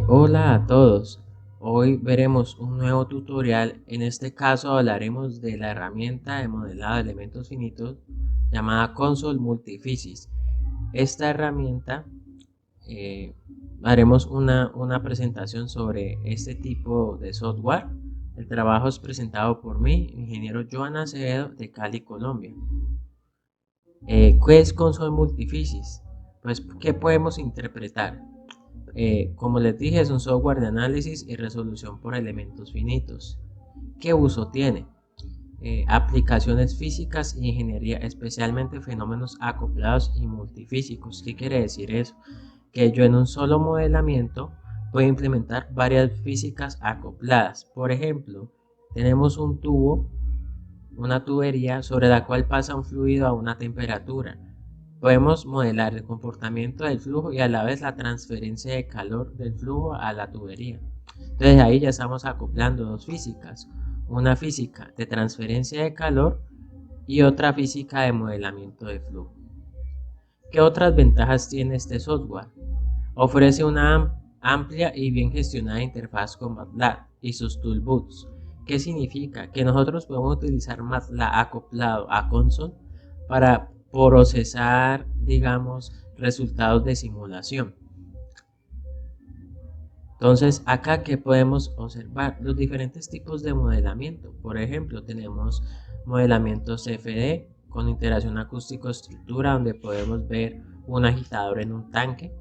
Hola a todos, hoy veremos un nuevo tutorial. En este caso hablaremos de la herramienta de modelado de elementos finitos llamada Console Multiphysics. Esta herramienta, eh, haremos una presentación sobre este tipo de software. El trabajo es presentado por mí, ingeniero Joan Acevedo, de Cali, Colombia. ¿Qué es Console Multiphysics? Pues, ¿qué podemos interpretar? Como les dije, es un software de análisis y resolución por elementos finitos. ¿Qué uso tiene? Aplicaciones físicas y ingeniería, especialmente fenómenos acoplados y multifísicos. ¿Qué quiere decir eso? Que yo en un solo modelamiento puedo implementar varias físicas acopladas. Por ejemplo, tenemos un tubo, una tubería sobre la cual pasa un fluido a una temperatura. Podemos modelar el comportamiento del flujo y a la vez la transferencia de calor del flujo a la tubería. Entonces ahí ya estamos acoplando dos físicas, una física de transferencia de calor y otra física de modelamiento de flujo. ¿Qué otras ventajas tiene este software? Ofrece una amplia y bien gestionada interfaz con MATLAB y sus toolbooks. ¿Qué significa? Que nosotros podemos utilizar MATLAB acoplado a Console para procesar, digamos, resultados de simulación. Entonces, acá que podemos observar los diferentes tipos de modelamiento. Por ejemplo, tenemos modelamiento CFD con interacción acústico-estructura, donde podemos ver un agitador en un tanque.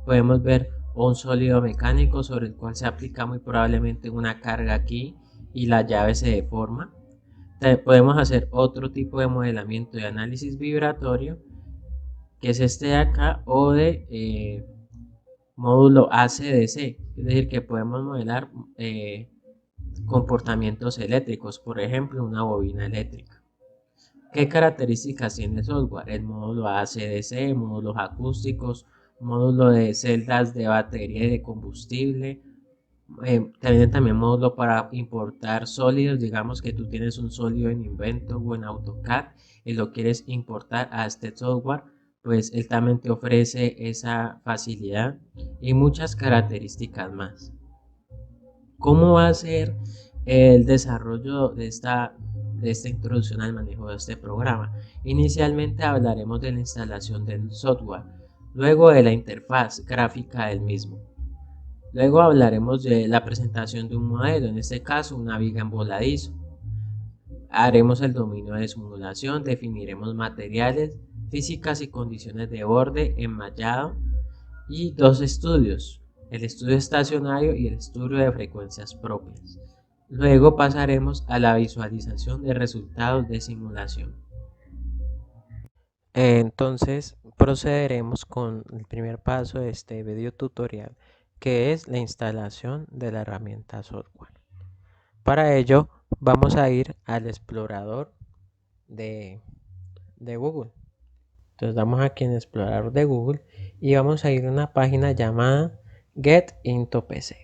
Podemos ver un sólido mecánico sobre el cual se aplica muy probablemente una carga aquí y la llave se deforma. Podemos hacer otro tipo de modelamiento de análisis vibratorio, que es este de acá, o de módulo ACDC, es decir, que podemos modelar comportamientos eléctricos, por ejemplo, una bobina eléctrica. ¿Qué características tiene el software? El módulo ACDC, módulos acústicos, módulo de celdas de batería y de combustible. Tiene también módulo para importar sólidos. Digamos que tú tienes un sólido en Inventor o en AutoCAD y lo quieres importar a este software, pues él también te ofrece esa facilidad y muchas características más. ¿Cómo va a ser el desarrollo de esta introducción al manejo de este programa? Inicialmente hablaremos de la instalación del software, luego de la interfaz gráfica del mismo. Luego hablaremos de la presentación de un modelo, en este caso una viga en voladizo. Haremos el dominio de simulación, definiremos materiales, físicas y condiciones de borde, enmallado y dos estudios, el estudio estacionario y el estudio de frecuencias propias. Luego pasaremos a la visualización de resultados de simulación. Entonces procederemos con el primer paso de este video tutorial, que es la instalación de la herramienta software. Para ello vamos a ir al explorador de Google. Entonces damos aquí en explorador de Google y vamos a ir a una página llamada Get into PC.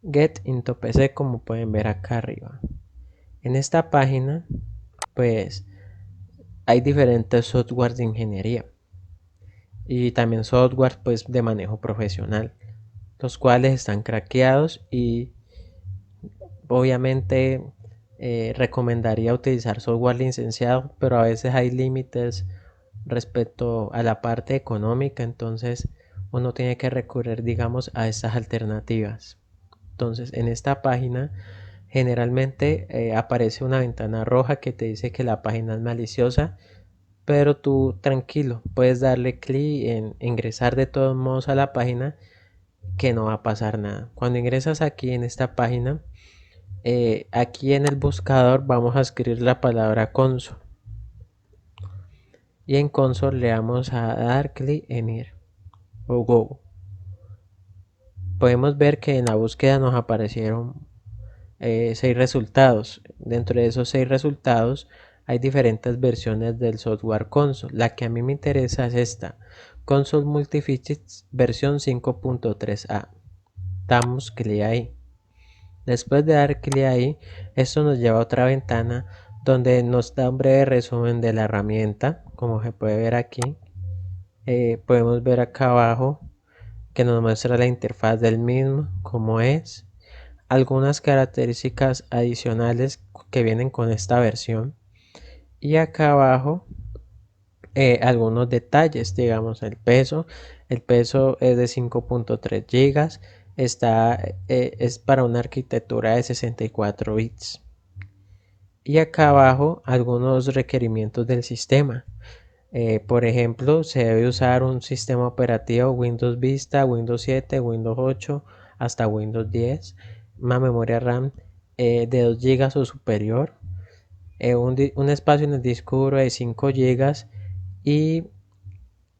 Get into PC, como pueden ver acá arriba. En esta página pues hay diferentes softwares de ingeniería y también software pues de manejo profesional, los cuales están craqueados y obviamente recomendaría utilizar software licenciado, pero a veces hay límites respecto a la parte económica, entonces uno tiene que recurrir, digamos, a estas alternativas. Entonces en esta página generalmente aparece una ventana roja que te dice que la página es maliciosa, pero tú tranquilo, puedes darle clic en ingresar de todos modos a la página, que no va a pasar nada. Cuando ingresas aquí en esta página, aquí en el buscador vamos a escribir la palabra console y en console le vamos a dar clic en ir o go. Podemos ver que en la búsqueda nos aparecieron 6 resultados. Dentro de esos 6 resultados hay diferentes versiones del software console. La que a mí me interesa es esta, Console Multiphysics versión 5.3a. Damos clic ahí. Después de dar clic ahí, esto nos lleva a otra ventana donde nos da un breve resumen de la herramienta. Como se puede ver aquí, podemos ver acá abajo que nos muestra la interfaz del mismo, como es, algunas características adicionales que vienen con esta versión, y acá abajo algunos detalles, digamos el peso es de 5.3 gigas, es para una arquitectura de 64 bits. Y acá abajo algunos requerimientos del sistema. Por ejemplo, se debe usar un sistema operativo Windows Vista, Windows 7, Windows 8 hasta Windows 10, una memoria RAM de 2 gigas o superior, un espacio en el disco duro de 5 gigas y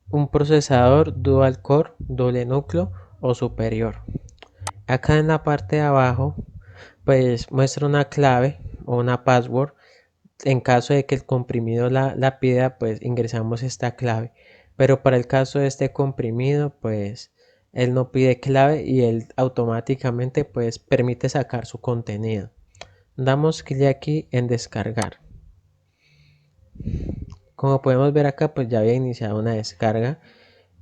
un procesador dual core, doble núcleo o superior. Acá en la parte de abajo pues muestra una clave o una password. En caso de que el comprimido la pida, pues ingresamos esta clave, pero para el caso de este comprimido pues él no pide clave y él automáticamente pues permite sacar su contenido. Damos clic aquí en descargar. Como podemos ver acá pues ya había iniciado una descarga.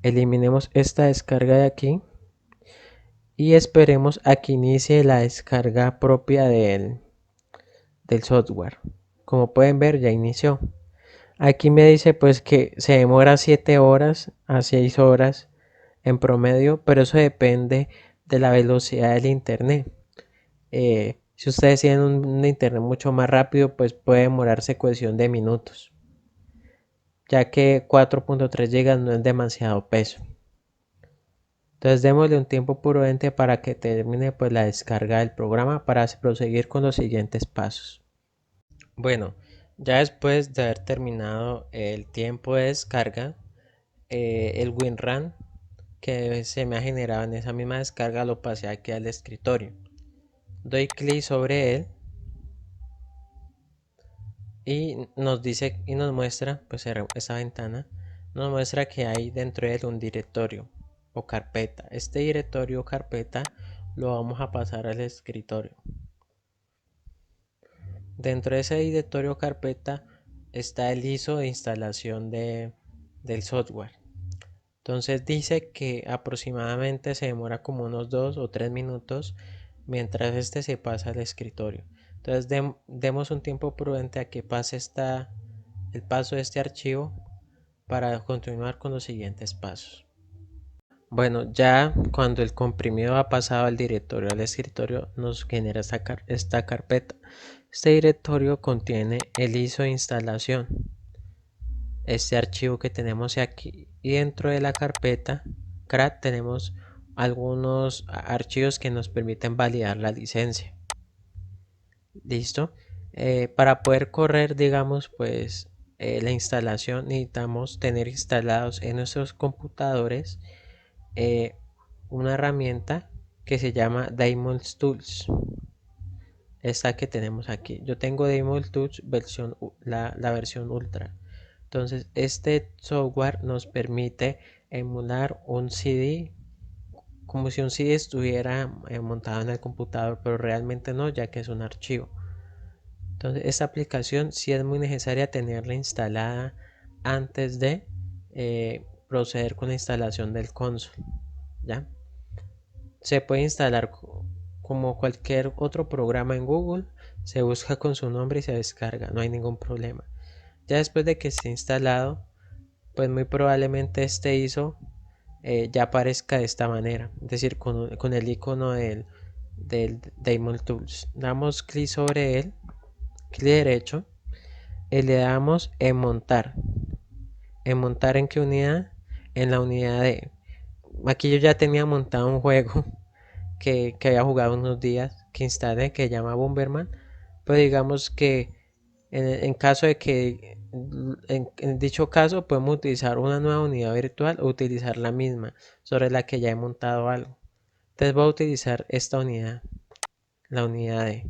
Eliminemos esta descarga de aquí y esperemos a que inicie la descarga propia del software. Como pueden ver ya inició. Aquí me dice pues que se demora 7 horas a 6 horas en promedio, pero eso depende de la velocidad del internet. Si ustedes tienen un internet mucho más rápido, pues puede demorarse cuestión de minutos, ya que 4.3 GB no es demasiado peso. Entonces démosle un tiempo prudente para que termine pues la descarga del programa para proseguir con los siguientes pasos. Bueno, ya después de haber terminado el tiempo de descarga, el WinRAR que se me ha generado en esa misma descarga lo pasé aquí al escritorio. Doy clic sobre él y nos dice y nos muestra, pues esa ventana nos muestra que hay dentro de él un directorio o carpeta. Este directorio o carpeta lo vamos a pasar al escritorio. Dentro de ese directorio o carpeta está el ISO de instalación del software. Entonces dice que aproximadamente se demora como unos 2 o 3 minutos mientras este se pasa al escritorio. Entonces demos un tiempo prudente a que pase el paso de este archivo para continuar con los siguientes pasos. Bueno, ya cuando el comprimido ha pasado al directorio al escritorio nos genera esta carpeta. Este directorio contiene el ISO de instalación, este archivo que tenemos aquí, y dentro de la carpeta CRAT tenemos algunos archivos que nos permiten validar la licencia. Listo. Para poder correr, digamos, pues la instalación necesitamos tener instalados en nuestros computadores una herramienta que se llama Daemon Tools. Esta que tenemos aquí. Yo tengo Daemon Tools versión la versión ultra. Entonces este software nos permite emular un CD como si un CD estuviera montado en el computador, pero realmente no, ya que es un archivo. Entonces esta aplicación sí es muy necesaria tenerla instalada antes de proceder con la instalación del console. ¿Ya? Se puede instalar como cualquier otro programa en Google, se busca con su nombre y se descarga, no hay ningún problema. Ya después de que esté instalado, pues muy probablemente este ISO ya aparezca de esta manera, es decir, con el icono del Daemon Tools. Damos clic sobre él, clic derecho, y le damos en montar. ¿En montar en qué unidad? En la unidad de... Aquí yo ya tenía montado un juego que había jugado unos días, que instalé, que se llama Bomberman. Pero digamos que en caso de que en dicho caso podemos utilizar una nueva unidad virtual o utilizar la misma sobre la que ya he montado algo. Entonces voy a utilizar esta unidad, la unidad de...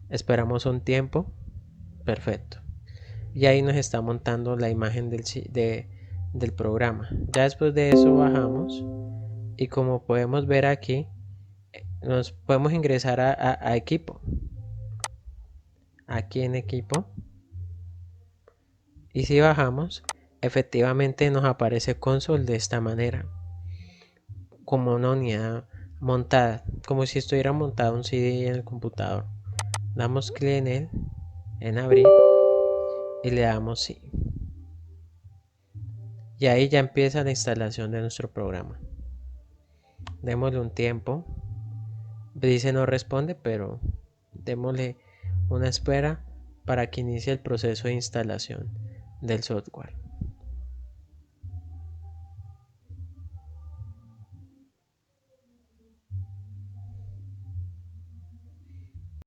Esperamos un tiempo. Perfecto. Y ahí nos está montando la imagen del programa. Ya después de eso bajamos y como podemos ver aquí, nos podemos ingresar a equipo. Aquí en equipo. Y si bajamos, efectivamente nos aparece console de esta manera. como una unidad montada, como si estuviera montado un CD en el computador. Damos clic en él, en abrir, y le damos sí. Y ahí ya empieza la instalación de nuestro programa. Démosle un tiempo. Dice no responde, pero démosle una espera para que inicie el proceso de instalación del software.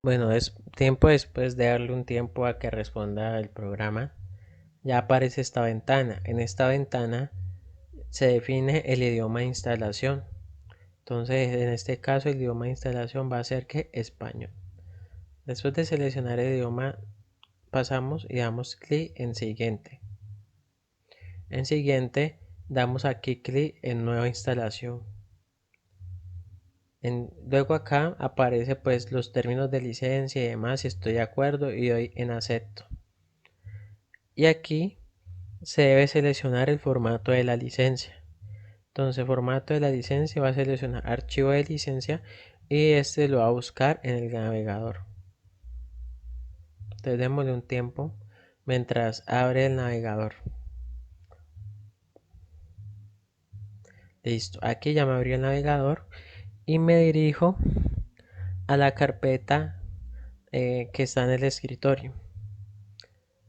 Bueno, es tiempo después de darle un tiempo a que responda el programa, ya aparece esta ventana. En esta ventana se define el idioma de instalación. Entonces, en este caso, el idioma de instalación va a ser que español. Después de seleccionar el idioma, pasamos y damos clic en siguiente. En siguiente, damos aquí clic en nueva instalación. Luego acá aparece pues los términos de licencia y demás, si estoy de acuerdo, y doy en acepto. Y aquí se debe seleccionar el formato de la licencia. Entonces, formato de la licencia va a seleccionar archivo de licencia y este lo va a buscar en el navegador. Entonces démosle un tiempo mientras abre el navegador. Listo, aquí ya me abrió el navegador y me dirijo a la carpeta que está en el escritorio.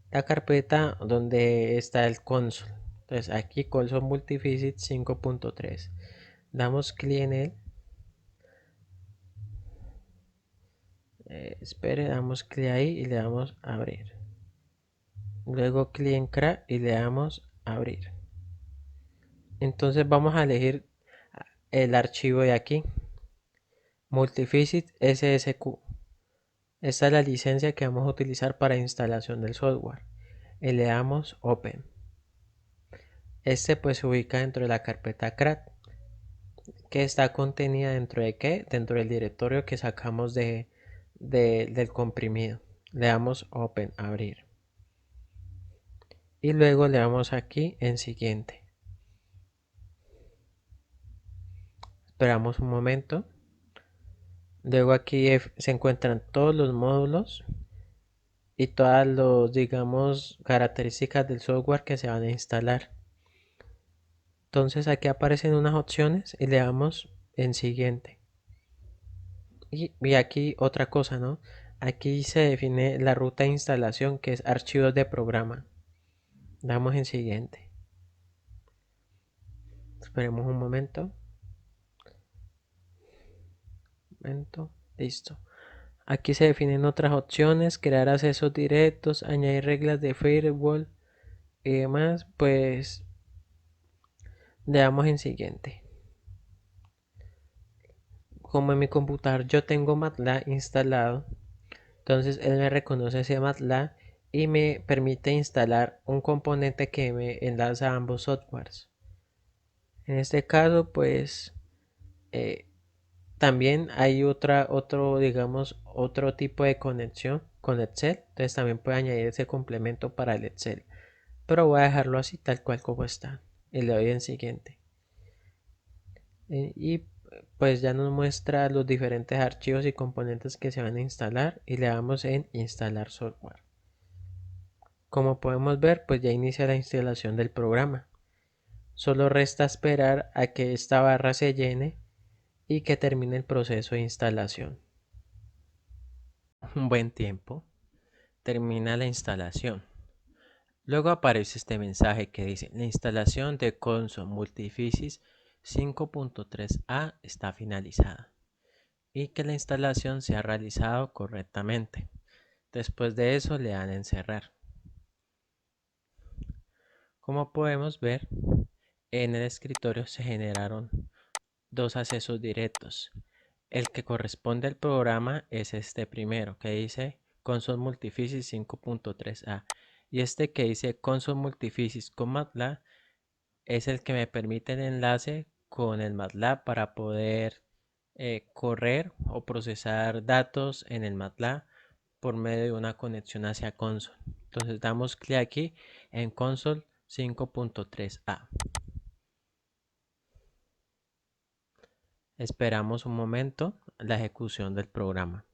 La carpeta donde está el console. Entonces aquí console multivisit 5.3. Damos clic en él. Espere, damos clic ahí y le damos a abrir. Luego clic en crack y le damos a abrir. Entonces vamos a elegir el archivo de aquí. Multivisit SSQ. Esta es la licencia que vamos a utilizar para instalación del software. Y le damos Open. Este pues se ubica dentro de la carpeta CRAT, que está contenida dentro de ¿qué? Dentro del directorio que sacamos del comprimido. Le damos Open, abrir. Y luego le damos aquí en siguiente. Esperamos un momento. Luego aquí se encuentran todos los módulos y todas las, digamos, características del software que se van a instalar. Entonces aquí aparecen unas opciones y le damos en siguiente. Y aquí otra cosa, ¿no? Aquí se define la ruta de instalación, que es archivos de programa. Damos en siguiente. Esperemos un momento. Listo. Aquí se definen otras opciones, crear accesos directos, añadir reglas de firewall y demás. Pues le damos en siguiente. Como en mi computador yo tengo MATLAB instalado, entonces él me reconoce ese MATLAB y me permite instalar un componente que me enlaza a ambos softwares. En este caso, pues también hay digamos, otro tipo de conexión con Excel. Entonces también puede añadir ese complemento para el Excel. Pero voy a dejarlo así tal cual como está. Y le doy en siguiente. Y pues ya nos muestra los diferentes archivos y componentes que se van a instalar. Y le damos en instalar software. Como podemos ver, pues ya inicia la instalación del programa. Solo resta esperar a que esta barra se llene y que termine el proceso de instalación. Un buen tiempo. Termina la instalación. Luego aparece este mensaje que dice: la instalación de Console Multivisit 5.3a está finalizada y que la instalación se ha realizado correctamente. Después de eso le dan en cerrar. Como podemos ver, en el escritorio se generaron dos accesos directos. El que corresponde al programa es este primero, que dice Console Multivisit 5.3a, y este que dice Console Multivisit con MATLAB es el que me permite el enlace con el MATLAB para poder correr o procesar datos en el MATLAB por medio de una conexión hacia console. Entonces damos clic aquí en Console 5.3a. Esperamos un momento la ejecución del programa.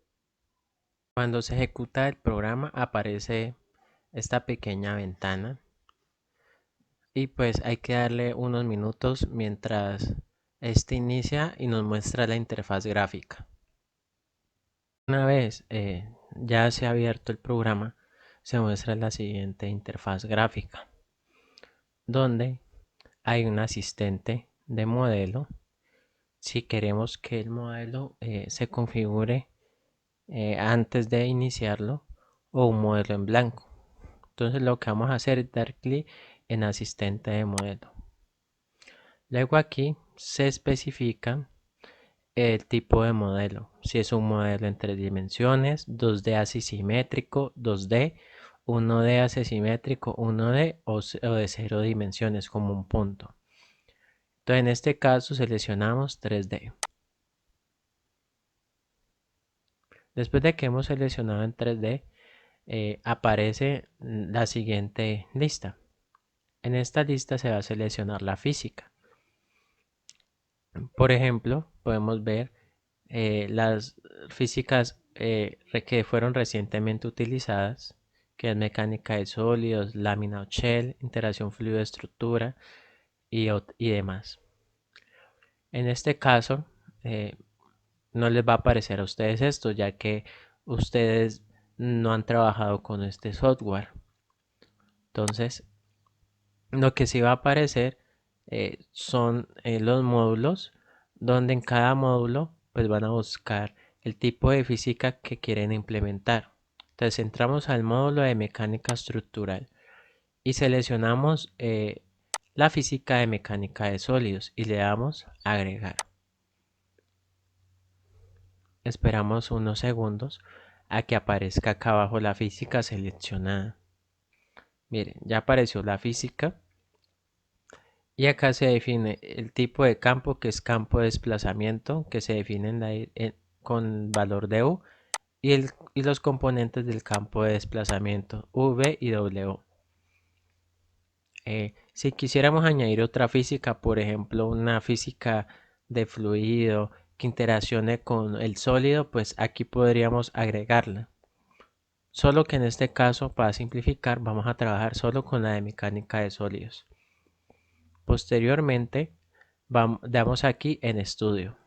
Cuando se ejecuta el programa aparece esta pequeña ventana y pues hay que darle unos minutos mientras este inicia y nos muestra la interfaz gráfica. Una vez ya se ha abierto el programa, se muestra la siguiente interfaz gráfica, donde hay un asistente de modelo. Si queremos que el modelo se configure antes de iniciarlo, o un modelo en blanco. Entonces lo que vamos a hacer es dar clic en asistente de modelo. Luego aquí se especifica el tipo de modelo, si es un modelo en 3 dimensiones, 2D asisimétrico, 2D, 1D asesimétrico, 1D o de 0 dimensiones como un punto. Entonces en este caso seleccionamos 3D. Después de que hemos seleccionado en 3D, aparece la siguiente lista. En esta lista se va a seleccionar la física. Por ejemplo, podemos ver las físicas que fueron recientemente utilizadas, que es mecánica de sólidos, lámina o shell, interacción fluido-estructura y demás. En este caso, no les va a aparecer a ustedes esto, ya que ustedes no han trabajado con este software. Entonces, lo que sí va a aparecer son los módulos, donde en cada módulo pues van a buscar el tipo de física que quieren implementar. Entonces entramos al módulo de mecánica estructural y seleccionamos la física de mecánica de sólidos y le damos agregar. Esperamos unos segundos a que aparezca acá abajo la física seleccionada. Miren, ya apareció la física. Y acá se define el tipo de campo, que es campo de desplazamiento, que se define con valor de U, y los componentes del campo de desplazamiento, V y W. Si quisiéramos añadir otra física, por ejemplo, una física de fluido que interaccione con el sólido, pues aquí podríamos agregarla. Solo que en este caso, para simplificar, vamos a trabajar solo con la de mecánica de sólidos. Posteriormente, damos aquí en estudio.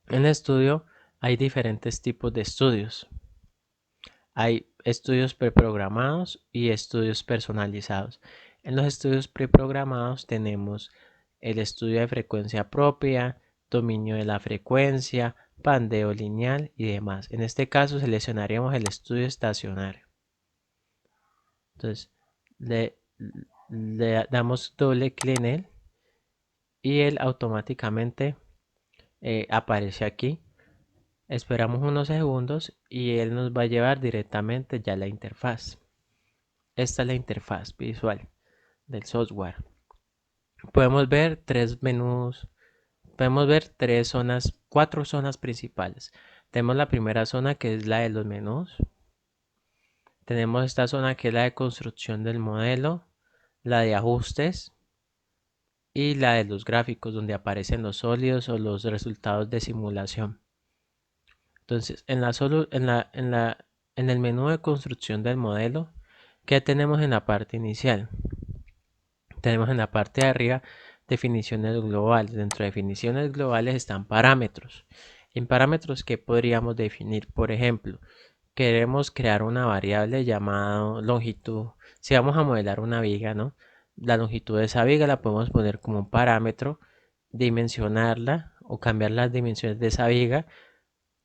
En estudio hay diferentes tipos de estudios. Hay estudios preprogramados y estudios personalizados. En los estudios preprogramados tenemos el estudio de frecuencia propia, dominio de la frecuencia, pandeo lineal y demás. En este caso seleccionaríamos el estudio estacionario. Entonces le damos doble clic en él y él automáticamente aparece aquí. Esperamos unos segundos y él nos va a llevar directamente ya a la interfaz. Esta es la interfaz visual del software. Podemos ver tres menús, podemos ver cuatro zonas principales. Tenemos la primera zona, que es la de los menús. Tenemos esta zona, que es la de construcción del modelo, la de ajustes y la de los gráficos, donde aparecen los sólidos o los resultados de simulación. Entonces, en el menú de construcción del modelo, ¿qué tenemos en la parte inicial? Tenemos en la parte de arriba definiciones globales. Dentro de definiciones globales están parámetros. En parámetros, ¿qué podríamos definir? Por ejemplo, queremos crear una variable llamada longitud. Si vamos a modelar una viga, ¿no? La longitud de esa viga la podemos poner como un parámetro, dimensionarla o cambiar las dimensiones de esa viga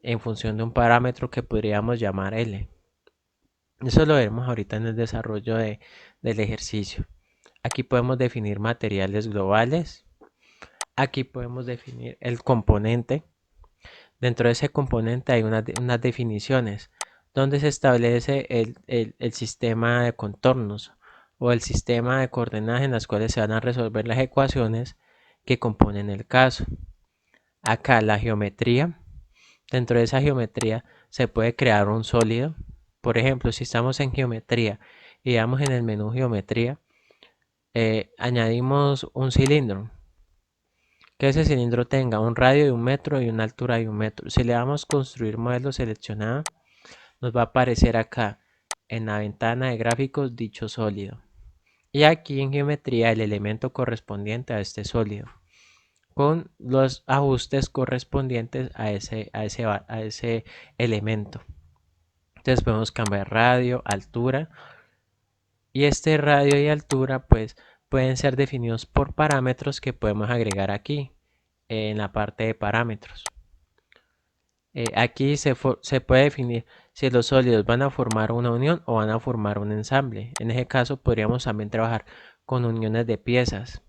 en función de un parámetro que podríamos llamar L. Eso lo veremos ahorita en el desarrollo del ejercicio. Aquí podemos definir materiales globales. Aquí podemos definir el componente. Dentro de ese componente hay unas definiciones donde se establece el sistema de contornos o el sistema de coordenadas en las cuales se van a resolver las ecuaciones que componen el caso. Acá la geometría. Dentro de esa geometría se puede crear un sólido. Por ejemplo, si estamos en geometría y damos en el menú geometría, añadimos un cilindro. que ese cilindro tenga un radio de 1 metro y una altura de 1 metro. Si le damos construir modelo seleccionado, nos va a aparecer acá en la ventana de gráficos dicho sólido. Y aquí en geometría el elemento correspondiente a este sólido, con los ajustes correspondientes a ese elemento. Entonces podemos cambiar radio, altura, y este radio y altura pues pueden ser definidos por parámetros que podemos agregar aquí en la parte de parámetros. Aquí se puede definir si los sólidos van a formar una unión o van a formar un ensamble. En ese caso podríamos también trabajar con uniones de piezas.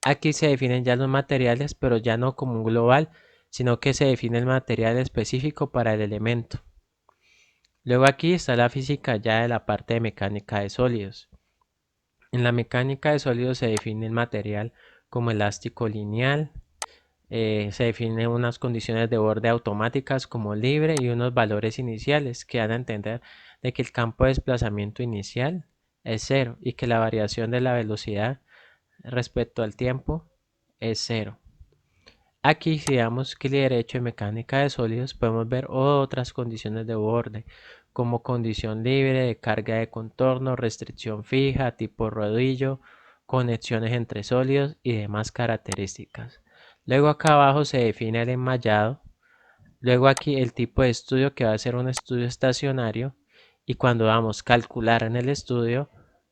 Aquí se definen ya los materiales, pero ya no como un global, sino que se define el material específico para el elemento. Luego aquí está la física ya de la parte de mecánica de sólidos. En la mecánica de sólidos se define el material como elástico lineal, se definen unas condiciones de borde automáticas como libre y unos valores iniciales que dan a entender de que el campo de desplazamiento inicial es cero y que la variación de la velocidad respecto al tiempo es cero. Aquí si damos clic derecho en mecánica de sólidos podemos ver otras condiciones de borde como condición libre, de carga de contorno, restricción fija, tipo rodillo, conexiones entre sólidos y demás características. Luego acá abajo se define el enmallado. Luego aquí el tipo de estudio que va a ser un estudio estacionario. Y cuando damos calcular en el estudio,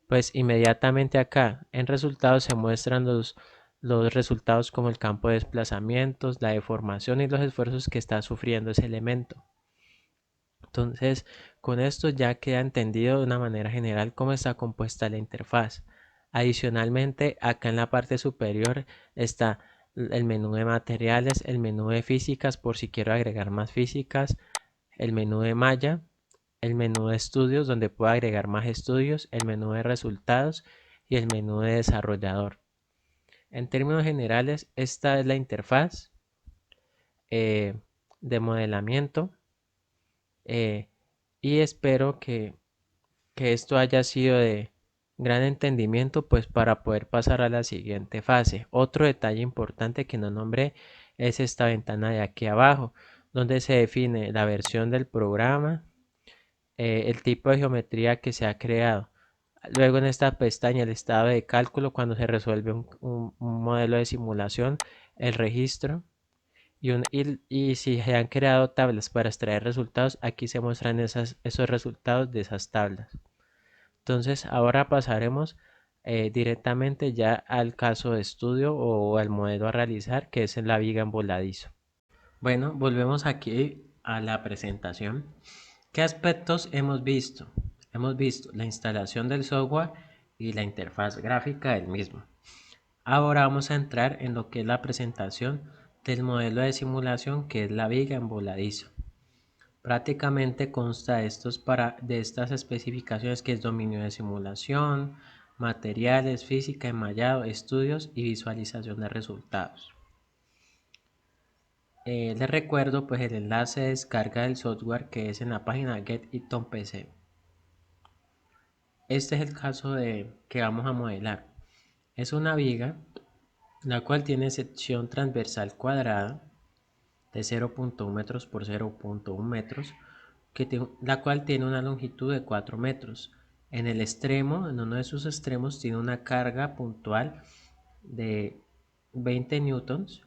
pues inmediatamente acá en resultados se muestran los resultados como el campo de desplazamientos, la deformación y los esfuerzos que está sufriendo ese elemento. Entonces, con esto ya queda entendido de una manera general cómo está compuesta la interfaz. Adicionalmente, acá en la parte superior está el menú de materiales, el menú de físicas por si quiero agregar más físicas, el menú de malla, el menú de estudios donde puedo agregar más estudios, el menú de resultados y el menú de desarrollador. En términos generales, esta es la interfaz de modelamiento. Y espero que esto haya sido de gran entendimiento pues para poder pasar a la siguiente fase. Otro detalle importante que no nombré es esta ventana de aquí abajo donde se define la versión del programa, el tipo de geometría que se ha creado. Luego en esta pestaña el estado de cálculo cuando se resuelve un modelo de simulación, el registro. Y si se han creado tablas para extraer resultados, aquí se muestran esos resultados de esas tablas. Entonces ahora pasaremos directamente ya al caso de estudio o al modelo a realizar, que es en la viga en voladizo. Bueno, volvemos aquí a la presentación. ¿Qué aspectos hemos visto? Hemos visto la instalación del software y la interfaz gráfica del mismo. Ahora vamos a entrar en lo que es la presentación del modelo de simulación, que es la viga en voladizo. Prácticamente consta de estas especificaciones, que es dominio de simulación, materiales, física, enmallado, estudios y visualización de resultados. Les recuerdo pues el enlace de descarga del software que es en la página Get It on PC. Este es el caso que vamos a modelar. Es una viga la cual tiene sección transversal cuadrada de 0.1 metros por 0.1 metros, la cual tiene una longitud de 4 metros. En el extremo, en uno de sus extremos, tiene una carga puntual de 20 newtons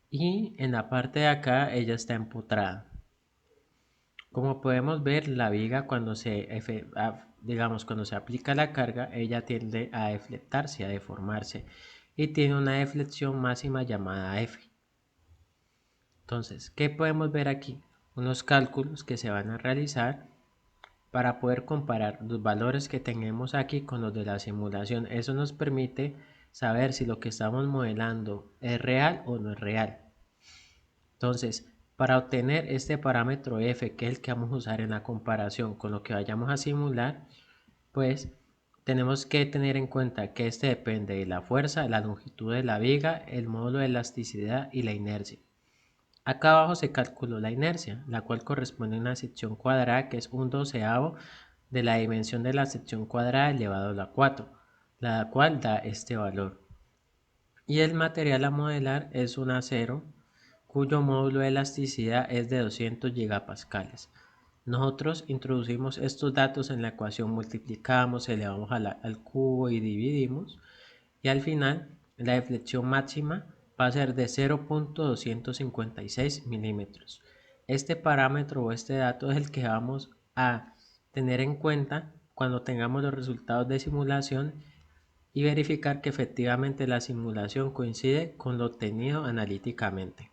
y en la parte de acá ella está empotrada. Como podemos ver, la viga cuando cuando se aplica la carga, ella tiende a deflectarse, a deformarse y tiene una deflexión máxima llamada F. Entonces, ¿qué podemos ver aquí? Unos cálculos que se van a realizar para poder comparar los valores que tenemos aquí con los de la simulación. Eso nos permite saber si lo que estamos modelando es real o no es real. Entonces, para obtener este parámetro F, que es el que vamos a usar en la comparación con lo que vayamos a simular, pues tenemos que tener en cuenta que este depende de la fuerza, la longitud de la viga, el módulo de elasticidad y la inercia. Acá abajo se calculó la inercia, la cual corresponde a una sección cuadrada que es 1/12 de la dimensión de la sección cuadrada elevado a la 4, la cual da este valor. Y el material a modelar es un acero cuyo módulo de elasticidad es de 200 gigapascales. Nosotros introducimos estos datos en la ecuación, multiplicamos, elevamos al cubo y dividimos, y al final la deflexión máxima va a ser de 0.256 milímetros. Este parámetro o este dato es el que vamos a tener en cuenta cuando tengamos los resultados de simulación y verificar que efectivamente la simulación coincide con lo obtenido analíticamente.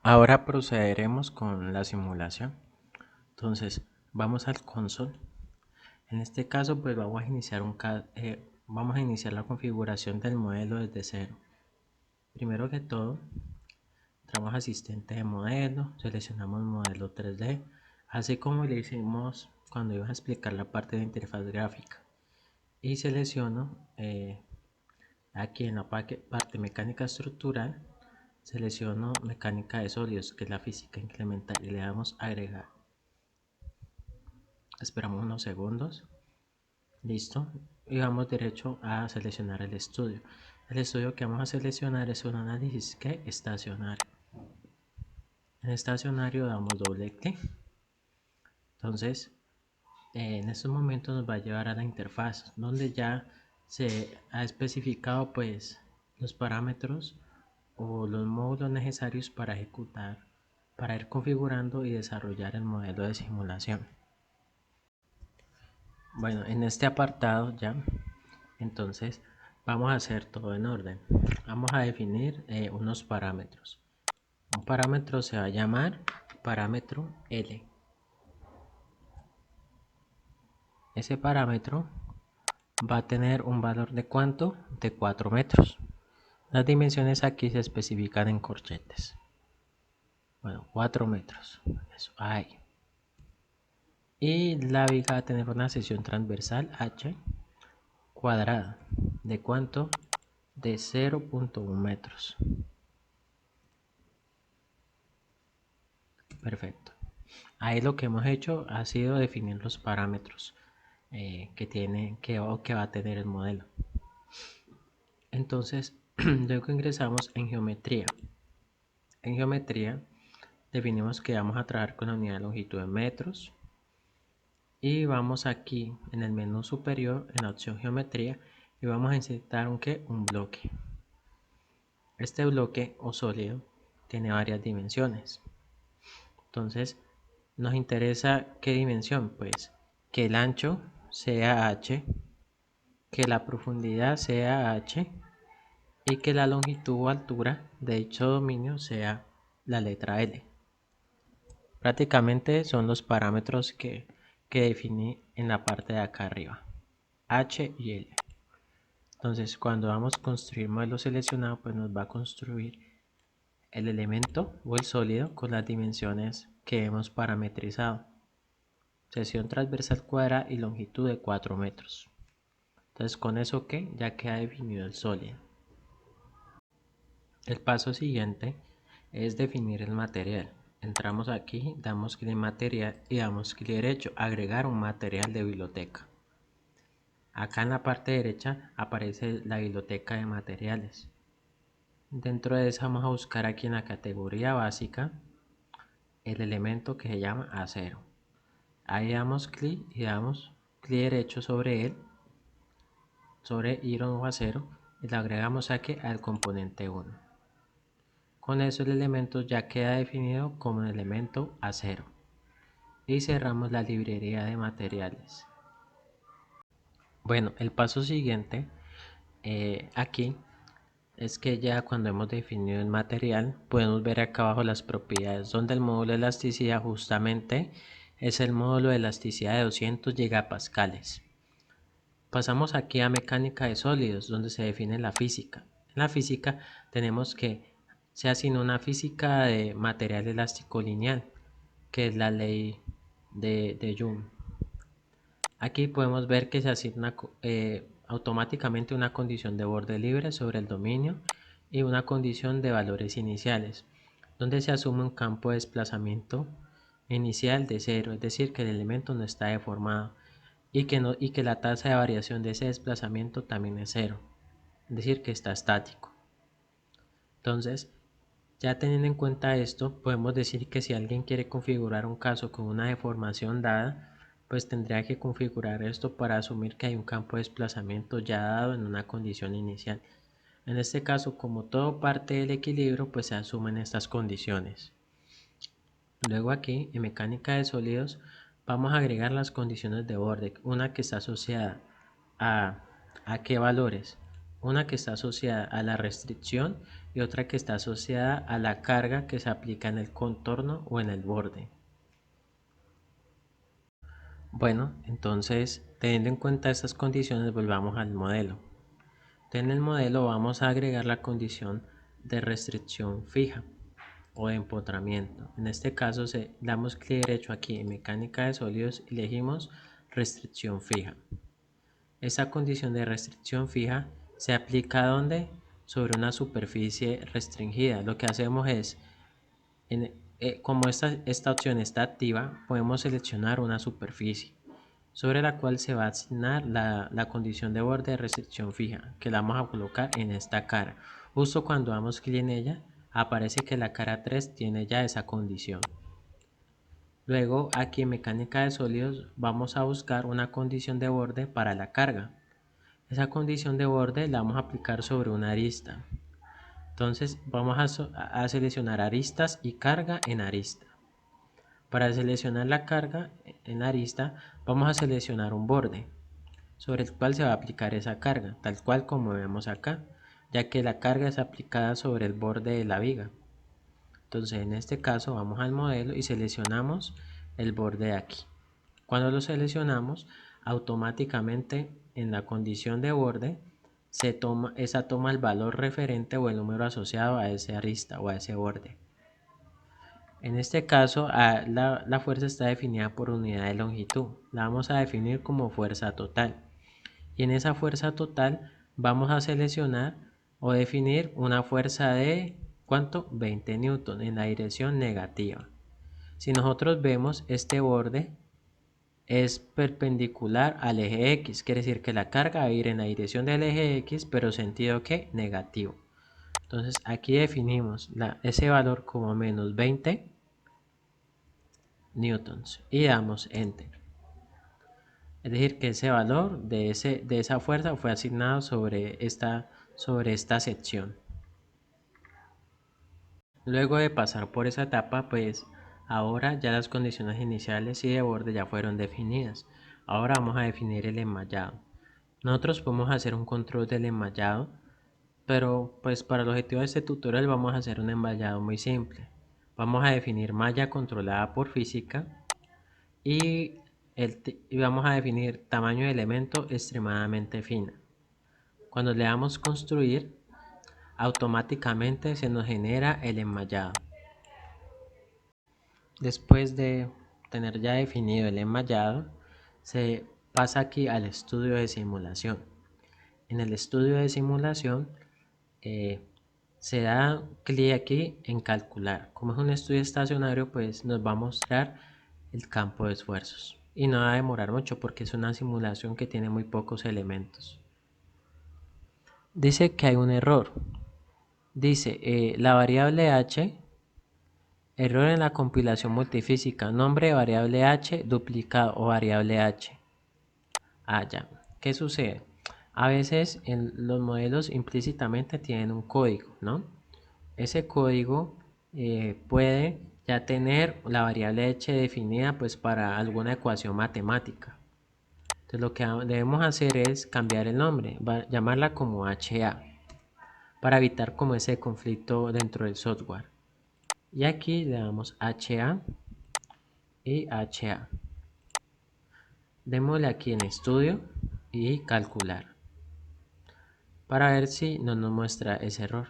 Ahora procederemos con la simulación. Entonces vamos al console. En este caso pues vamos a iniciar la configuración del modelo desde cero. Primero que todo entramos a asistente de modelo, seleccionamos modelo 3D, así como le hicimos cuando iba a explicar la parte de interfaz gráfica, y selecciono aquí en la parte mecánica estructural, selecciono mecánica de sólidos, que es la física incremental, y le damos agregar. Esperamos unos segundos. Listo. Y vamos derecho a seleccionar el estudio. El estudio que vamos a seleccionar es un análisis estacionario. En estacionario damos doble clic. Entonces, en estos momentos nos va a llevar a la interfaz, donde ya se ha especificado pues los parámetros o los módulos necesarios para ejecutar, para ir configurando y desarrollar el modelo de simulación. Bueno, en este apartado ya, entonces vamos a hacer todo en orden. Vamos a definir unos parámetros. Un parámetro se va a llamar parámetro L. Ese parámetro va a tener un valor de ¿cuánto? De 4 metros. Las dimensiones aquí se especifican en corchetes. Bueno, 4 metros. Eso, ahí. Y la viga va a tener una sección transversal H cuadrada. ¿De cuánto? De 0.1 metros. Perfecto. Ahí lo que hemos hecho ha sido definir los parámetros que va a tener el modelo. Entonces, luego ingresamos en geometría. En geometría definimos que vamos a trabajar con la unidad de longitud en metros. Y vamos aquí en el menú superior, en la opción geometría, y vamos a insertar un bloque. Este bloque o sólido tiene varias dimensiones. Entonces, nos interesa qué dimensión, pues que el ancho sea h, que la profundidad sea h y que la longitud o altura de dicho dominio sea la letra L. Prácticamente son los parámetros que definí en la parte de acá arriba, h y L. Entonces, cuando vamos a construir modelo seleccionado, pues nos va a construir el elemento o el sólido con las dimensiones que hemos parametrizado. Sección transversal cuadrada y longitud de 4 metros. Entonces, con eso que ya queda definido el sólido. El paso siguiente es definir el material. Entramos aquí, damos clic en material y damos clic derecho, agregar un material de biblioteca. Acá en la parte derecha aparece la biblioteca de materiales. Dentro de esa vamos a buscar aquí en la categoría básica el elemento que se llama acero. Ahí damos clic y damos clic derecho sobre él, sobre iron o acero, y le agregamos aquí al componente 1. Con eso el elemento ya queda definido como un elemento acero. Y cerramos la librería de materiales. Bueno, el paso siguiente aquí es que ya cuando hemos definido el material podemos ver acá abajo las propiedades, donde el módulo de elasticidad justamente es el módulo de elasticidad de 200 gigapascales. Pasamos aquí a mecánica de sólidos, donde se define la física. En la física tenemos que se asigna una física de material elástico lineal, que es la ley de Joule. Aquí podemos ver que se asigna automáticamente una condición de borde libre sobre el dominio y una condición de valores iniciales, donde se asume un campo de desplazamiento inicial de 0, es decir, que el elemento no está deformado y que la tasa de variación de ese desplazamiento también es 0, es decir, que está estático. Entonces, ya teniendo en cuenta esto, podemos decir que si alguien quiere configurar un caso con una deformación dada, pues tendría que configurar esto para asumir que hay un campo de desplazamiento ya dado en una condición inicial. En este caso, como todo parte del equilibrio, pues se asumen estas condiciones. Luego aquí, en mecánica de sólidos, vamos a agregar las condiciones de borde, una que está asociada a, ¿a qué valores? Una que está asociada a la restricción y otra que está asociada a la carga que se aplica en el contorno o en el borde. Bueno, entonces, teniendo en cuenta estas condiciones, volvamos al modelo. En el modelo vamos a agregar la condición de restricción fija o de empotramiento. En este caso damos clic derecho aquí en mecánica de sólidos y elegimos restricción fija. Esta condición de restricción fija se aplica ¿dónde? Sobre una superficie restringida. Lo que hacemos es, como esta opción está activa, podemos seleccionar una superficie sobre la cual se va a asignar la condición de borde de restricción fija, que la vamos a colocar en esta cara. Justo cuando damos clic en ella, aparece que la cara 3 tiene ya esa condición. Luego, aquí en mecánica de sólidos, vamos a buscar una condición de borde para la carga. Esa condición de borde la vamos a aplicar sobre una arista. Entonces, vamos a seleccionar aristas y carga en arista. Para seleccionar la carga en la arista, vamos a seleccionar un borde sobre el cual se va a aplicar esa carga, tal cual como vemos acá, ya que la carga es aplicada sobre el borde de la viga. Entonces, en este caso, vamos al modelo y seleccionamos el borde de aquí. Cuando lo seleccionamos, automáticamente en la condición de borde, esa toma el valor referente o el número asociado a esa arista o a ese borde. En este caso, la fuerza está definida por unidad de longitud. La vamos a definir como fuerza total. Y en esa fuerza total vamos a seleccionar o definir una fuerza de ¿cuánto? 20 newton en la dirección negativa. Si nosotros vemos este borde es perpendicular al eje X, quiere decir que la carga va a ir en la dirección del eje X, pero sentido que negativo. Entonces aquí definimos ese valor como menos 20 newtons y damos enter. Es decir, que ese valor de esa fuerza fue asignado sobre esta sección. Luego de pasar por esa etapa, pues ahora ya las condiciones iniciales y de borde ya fueron definidas. Ahora vamos a definir el enmallado. Nosotros podemos hacer un control del enmallado, pero pues para el objetivo de este tutorial vamos a hacer un enmallado muy simple. Vamos a definir malla controlada por física y vamos a definir tamaño de elemento extremadamente fina. Cuando le damos construir, automáticamente se nos genera el enmallado. Después de tener ya definido el enmallado, se pasa aquí al estudio de simulación. En el estudio de simulación se da clic aquí en calcular. Como es un estudio estacionario, pues nos va a mostrar el campo de esfuerzos. Y no va a demorar mucho porque es una simulación que tiene muy pocos elementos. Dice que hay un error. Dice la variable h, error en la compilación multifísica, nombre de variable h duplicado o variable h. Ah, ya. ¿Qué sucede? A veces en los modelos implícitamente tienen un código, ¿no? Ese código puede ya tener la variable h definida pues para alguna ecuación matemática. Entonces lo que debemos hacer es cambiar el nombre, llamarla como HA, para evitar como ese conflicto dentro del software. Y aquí le damos HA y HA. Démosle aquí en estudio y calcular, para ver si no nos muestra ese error.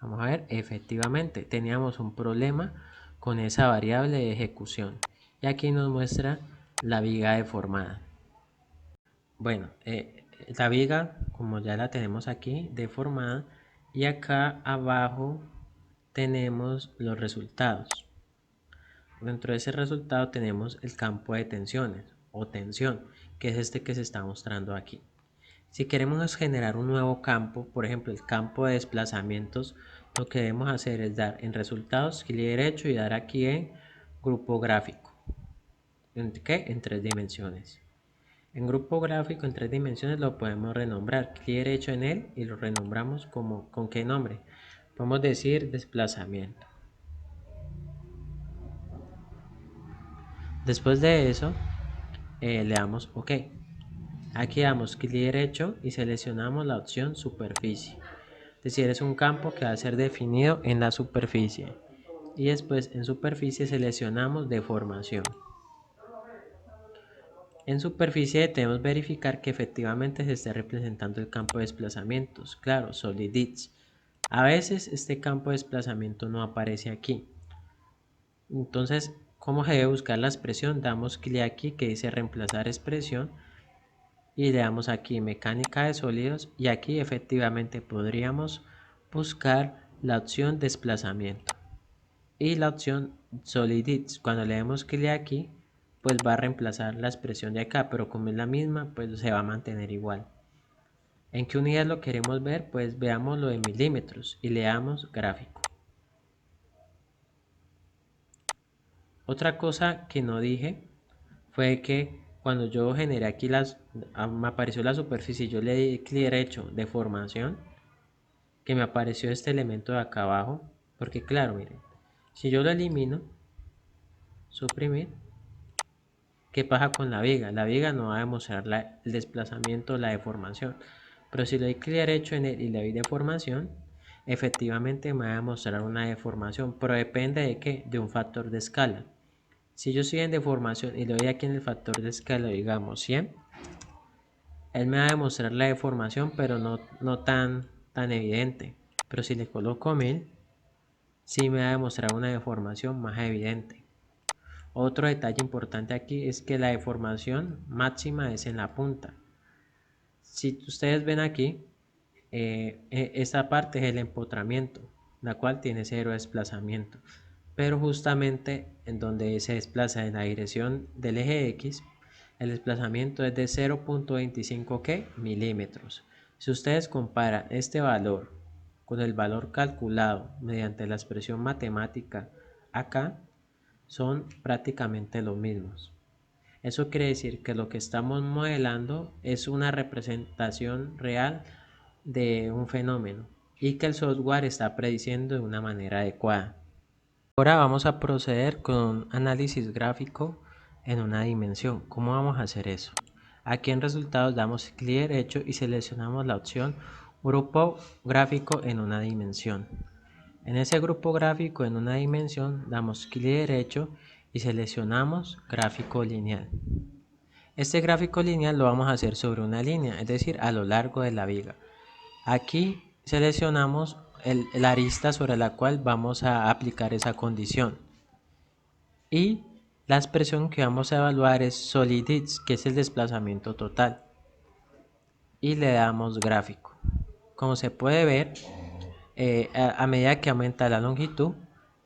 Vamos a ver, efectivamente teníamos un problema con esa variable de ejecución. Y aquí nos muestra la viga deformada. Bueno, la viga, como ya la tenemos aquí, deformada, y acá abajo tenemos los resultados. Dentro de ese resultado tenemos el campo de tensiones o tensión, que es este que se está mostrando aquí. Si queremos generar un nuevo campo, por ejemplo el campo de desplazamientos, lo que debemos hacer es dar en resultados, clic derecho y dar aquí en grupo gráfico. ¿En qué? En 3 dimensiones. En grupo gráfico en 3 dimensiones lo podemos renombrar. Clic derecho en él y lo renombramos como, ¿con qué nombre? Podemos decir desplazamiento. Después de eso, le damos OK. Aquí damos clic derecho y seleccionamos la opción superficie. Es decir, es un campo que va a ser definido en la superficie. Y después en superficie seleccionamos deformación. En superficie debemos verificar que efectivamente se esté representando el campo de desplazamientos. Claro, Solid Edge. A veces este campo de desplazamiento no aparece aquí. Entonces, ¿cómo se debe buscar la expresión? Damos clic aquí que dice reemplazar expresión y le damos aquí mecánica de sólidos y aquí efectivamente podríamos buscar la opción desplazamiento y la opción Solid Edge. Cuando le demos clic aquí, pues va a reemplazar la expresión de acá, pero como es la misma, pues se va a mantener igual. ¿En qué unidad lo queremos ver? Pues veamos lo de milímetros y le damos gráfico. Otra cosa que no dije fue que cuando yo generé aquí me apareció la superficie y yo le di clic derecho de formación, que me apareció este elemento de acá abajo, porque claro, miren, si yo lo elimino, suprimir, ¿qué pasa con la viga? La viga no va a demostrar el desplazamiento, la deformación, pero si le doy clic derecho en él y le doy deformación, efectivamente me va a mostrar una deformación, pero depende de qué, de un factor de escala. Si yo estoy en deformación y le doy aquí en el factor de escala, digamos 100, él me va a demostrar la deformación, pero no tan evidente. Pero si le coloco 1000, sí me va a demostrar una deformación más evidente. Otro detalle importante aquí es que la deformación máxima es en la punta. Si ustedes ven aquí, esta parte es el empotramiento, la cual tiene cero desplazamiento. Pero justamente en donde se desplaza en la dirección del eje X, el desplazamiento es de 0.25 milímetros. Si ustedes comparan este valor con el valor calculado mediante la expresión matemática acá, son prácticamente los mismos. Eso quiere decir que lo que estamos modelando es una representación real de un fenómeno y que el software está prediciendo de una manera adecuada. Ahora vamos a proceder con un análisis gráfico en una dimensión. ¿Cómo vamos a hacer eso? Aquí en resultados damos clic derecho y seleccionamos la opción grupo gráfico en una dimensión. En ese grupo gráfico en una dimensión damos clic derecho y seleccionamos gráfico lineal. Este gráfico lineal lo vamos a hacer sobre una línea, es decir, a lo largo de la viga. Aquí seleccionamos la arista sobre la cual vamos a aplicar esa condición. Y la expresión que vamos a evaluar es Solid Edge, que es el desplazamiento total. Y le damos gráfico. Como se puede ver, a medida que aumenta la longitud,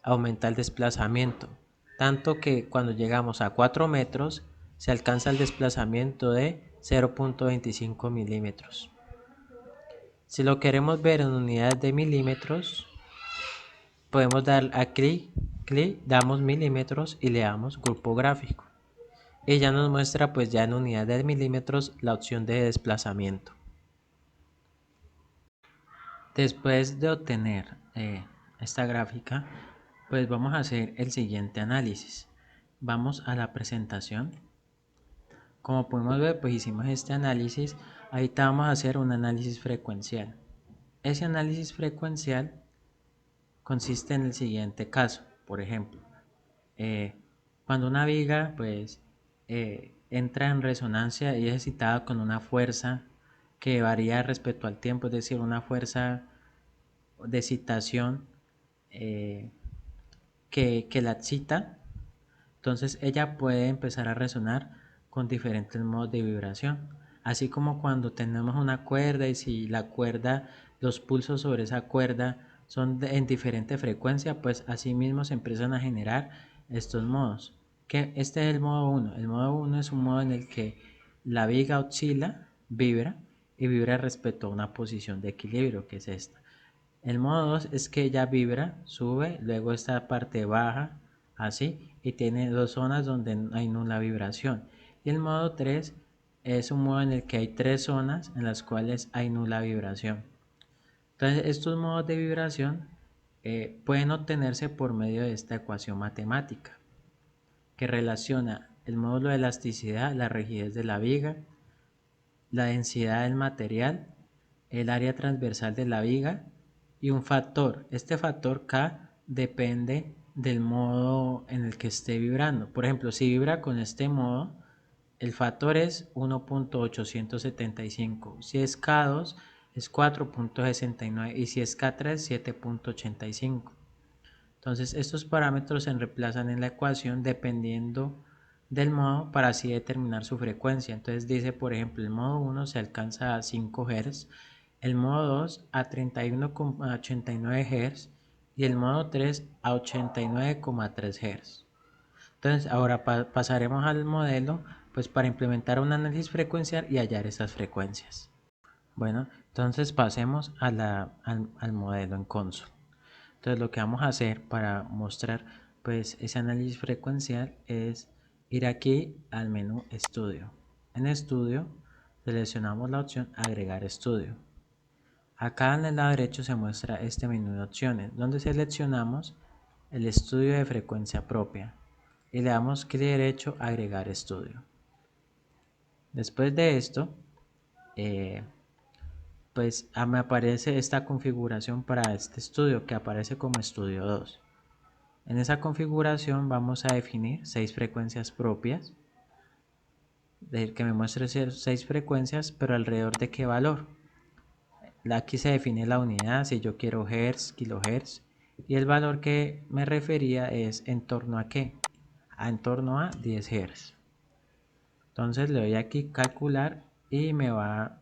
aumenta el desplazamiento. Tanto que cuando llegamos a 4 metros, se alcanza el desplazamiento de 0.25 milímetros. Si lo queremos ver en unidades de milímetros, podemos dar a clic, damos milímetros y le damos grupo gráfico. Y ya nos muestra pues ya en unidades de milímetros la opción de desplazamiento. Después de obtener esta gráfica, pues vamos a hacer el siguiente análisis. Vamos a la presentación. Como podemos ver, pues hicimos este análisis. Ahorita vamos a hacer un análisis frecuencial. Ese análisis frecuencial consiste en el siguiente caso. Por ejemplo, cuando una viga pues entra en resonancia y es excitada con una fuerza que varía respecto al tiempo, es decir, una fuerza de excitación que la excita, entonces ella puede empezar a resonar con diferentes modos de vibración. Así como cuando tenemos una cuerda y si la cuerda, los pulsos sobre esa cuerda son en diferente frecuencia, pues así mismo se empiezan a generar estos modos. Que este es el modo 1. El modo 1 es un modo en el que la viga oscila, vibra, y vibra respecto a una posición de equilibrio, que es esta. El modo 2 es que ella vibra, sube, luego esta parte baja, así, y tiene dos zonas donde hay nula vibración. Y el modo 3 es un modo en el que hay tres zonas en las cuales hay nula vibración. Entonces, estos modos de vibración pueden obtenerse por medio de esta ecuación matemática, que relaciona el módulo de elasticidad, la rigidez de la viga, la densidad del material, el área transversal de la viga y un factor. Este factor K depende del modo en el que esté vibrando. Por ejemplo, si vibra con este modo, el factor es 1.875. Si es K2 es 4.69 y si es K3 7.85. Entonces estos parámetros se reemplazan en la ecuación dependiendo del modo para así determinar su frecuencia. Entonces dice, por ejemplo, el modo 1 se alcanza a 5 Hz, el modo 2 a 31,89 Hz y el modo 3 a 89,3 Hz. Entonces ahora pasaremos al modelo pues para implementar un análisis frecuencial y hallar esas frecuencias. Bueno, entonces pasemos al modelo en console. Entonces lo que vamos a hacer para mostrar pues ese análisis frecuencial es ir aquí al menú estudio. En estudio seleccionamos la opción agregar estudio. Acá en el lado derecho se muestra este menú de opciones donde seleccionamos el estudio de frecuencia propia y le damos clic derecho a agregar estudio. Después de esto pues me aparece esta configuración para este estudio que aparece como estudio 2. En esa configuración vamos a definir 6 frecuencias propias, decir que me muestre 6 frecuencias, pero alrededor de qué valor. Aquí se define la unidad, si yo quiero hertz, kilohertz, y el valor que me refería es en torno a qué, en torno a 10 hertz. Entonces le doy aquí calcular y me va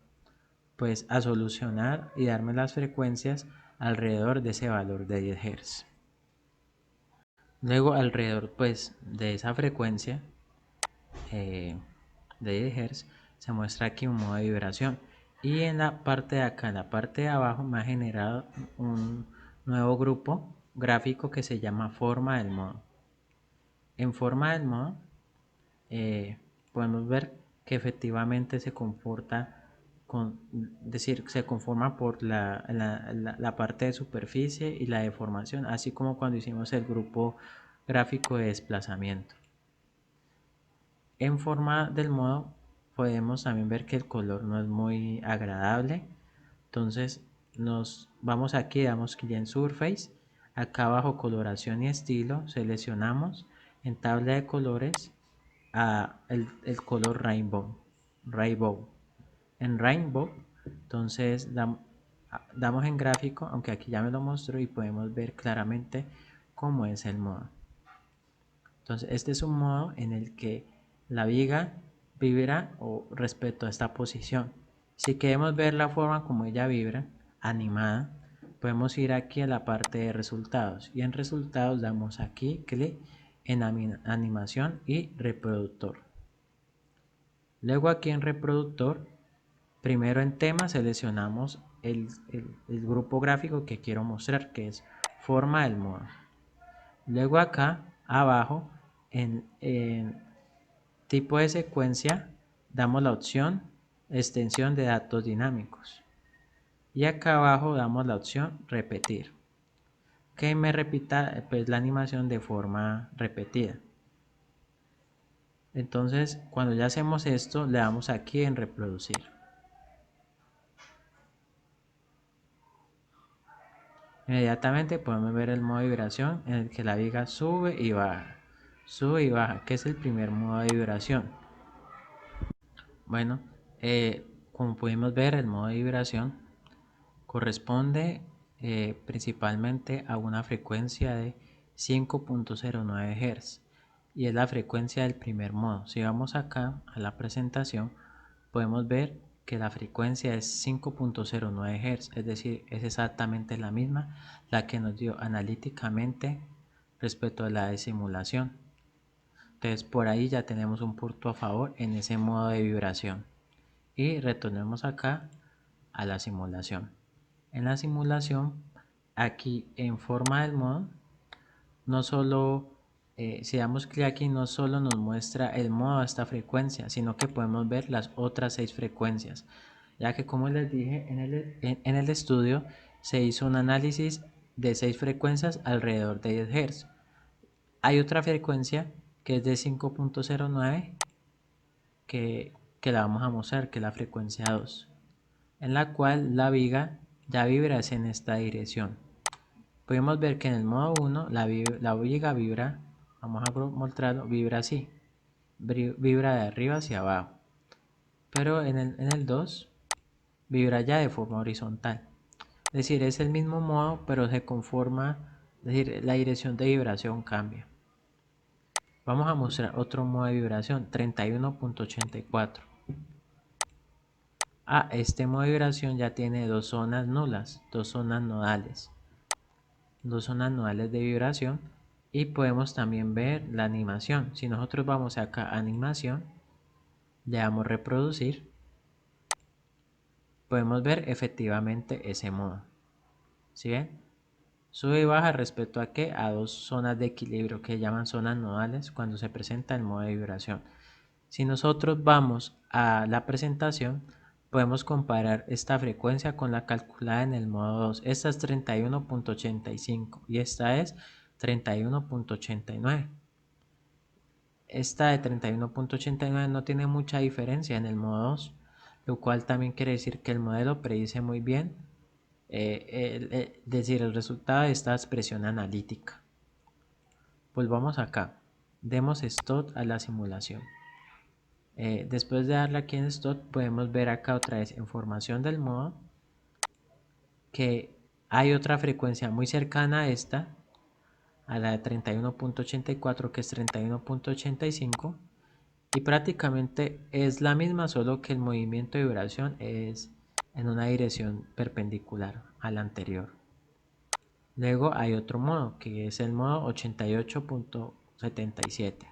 pues a solucionar y darme las frecuencias alrededor de ese valor de 10 hertz. Luego alrededor pues de esa frecuencia de 10 Hz se muestra aquí un modo de vibración y en la parte de acá, en la parte de abajo me ha generado un nuevo grupo gráfico que se llama forma del modo. En forma del modo podemos ver que efectivamente se comporta se conforma por la parte de superficie y la deformación, así como cuando hicimos el grupo gráfico de desplazamiento. En forma del modo podemos también ver que el color no es muy agradable, entonces nos vamos aquí, damos clic en Surface, acá abajo coloración y estilo, seleccionamos en tabla de colores el color Rainbow. En Rainbow, entonces damos en gráfico, aunque aquí ya me lo mostró y podemos ver claramente cómo es el modo. Entonces este es un modo en el que la viga vibra respecto a esta posición. Si queremos ver la forma como ella vibra, animada, podemos ir aquí a la parte de resultados y en resultados damos aquí clic en animación y reproductor. Luego aquí en reproductor, primero en tema seleccionamos el grupo gráfico que quiero mostrar, que es forma del modo. Luego acá abajo en tipo de secuencia damos la opción extensión de datos dinámicos y acá abajo damos la opción repetir, que me repita pues la animación de forma repetida. Entonces cuando ya hacemos esto le damos aquí en reproducir. Inmediatamente podemos ver el modo de vibración en el que la viga sube y baja, que es el primer modo de vibración. Bueno, como pudimos ver, el modo de vibración corresponde principalmente a una frecuencia de 5.09 Hz y es la frecuencia del primer modo. Si vamos acá a la presentación, podemos ver que la frecuencia es 5.09 Hz, es decir, es exactamente la misma la que nos dio analíticamente respecto a la de simulación. Entonces por ahí ya tenemos un punto a favor en ese modo de vibración. Y retornemos acá a la simulación. En la simulación, aquí en forma del modo, no solo, si damos clic aquí, no solo nos muestra el modo a esta frecuencia, sino que podemos ver las otras 6 frecuencias, ya que como les dije, en el estudio se hizo un análisis de 6 frecuencias alrededor de 10 Hz. Hay otra frecuencia que es de 5.09 que la vamos a mostrar, que es la frecuencia 2, en la cual la viga ya vibra en esta dirección. Podemos ver que en el modo 1 la viga vibra, vamos a mostrarlo, vibra así, vibra de arriba hacia abajo, pero en el 2 vibra ya de forma horizontal. Es decir, es el mismo modo, pero se conforma, es decir, la dirección de vibración cambia. Vamos a mostrar otro modo de vibración, 31.84. Este modo de vibración ya tiene dos zonas nulas, dos zonas nodales de vibración, y podemos también ver la animación. Si nosotros vamos acá a animación, le damos reproducir, podemos ver efectivamente ese modo. ¿Sí ven? Sube y baja respecto a qué, a dos zonas de equilibrio que llaman zonas nodales cuando se presenta el modo de vibración. Si nosotros vamos a la presentación, podemos comparar esta frecuencia con la calculada en el modo 2. Esta es 31.85 y esta es 31.89. Esta de 31.89 no tiene mucha diferencia en el modo 2, lo cual también quiere decir que el modelo predice muy bien, decir, el resultado de esta expresión analítica. Volvamos acá, demos stop a la simulación. Después de darle aquí en stop, podemos ver acá otra vez información del modo, que hay otra frecuencia muy cercana a esta, a la de 31.84, que es 31.85, y prácticamente es la misma, solo que el movimiento de vibración es en una dirección perpendicular a la anterior. Luego hay otro modo, que es el modo 88.77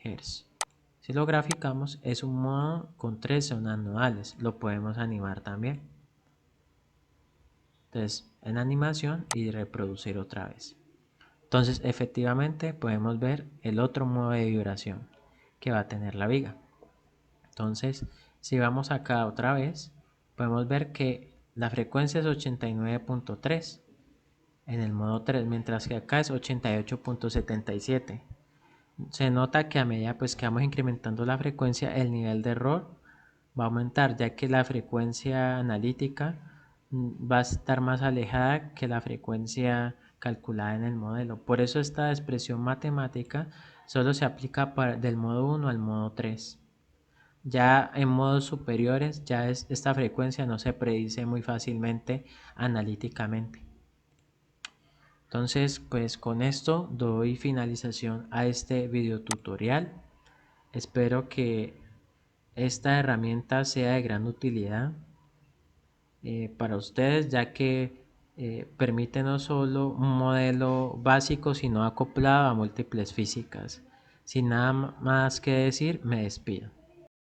Hz. Si lo graficamos, es un modo con 3 zonas nodales, lo podemos animar también. Entonces, en animación y reproducir otra vez. Entonces, efectivamente podemos ver el otro modo de vibración que va a tener la viga. Entonces, si vamos acá otra vez, podemos ver que la frecuencia es 89.3 en el modo 3, mientras que acá es 88.77. Se nota que a medida pues que vamos incrementando la frecuencia, el nivel de error va a aumentar, ya que la frecuencia analítica va a estar más alejada que la frecuencia calculada en el modelo. Por eso esta expresión matemática solo se aplica del modo 1 al modo 3. Ya en modos superiores, esta frecuencia no se predice muy fácilmente analíticamente. Entonces, pues con esto doy finalización a este video tutorial. Espero que esta herramienta sea de gran utilidad para ustedes, ya que permite no solo un modelo básico, sino acoplado a múltiples físicas. Sin nada más que decir, me despido.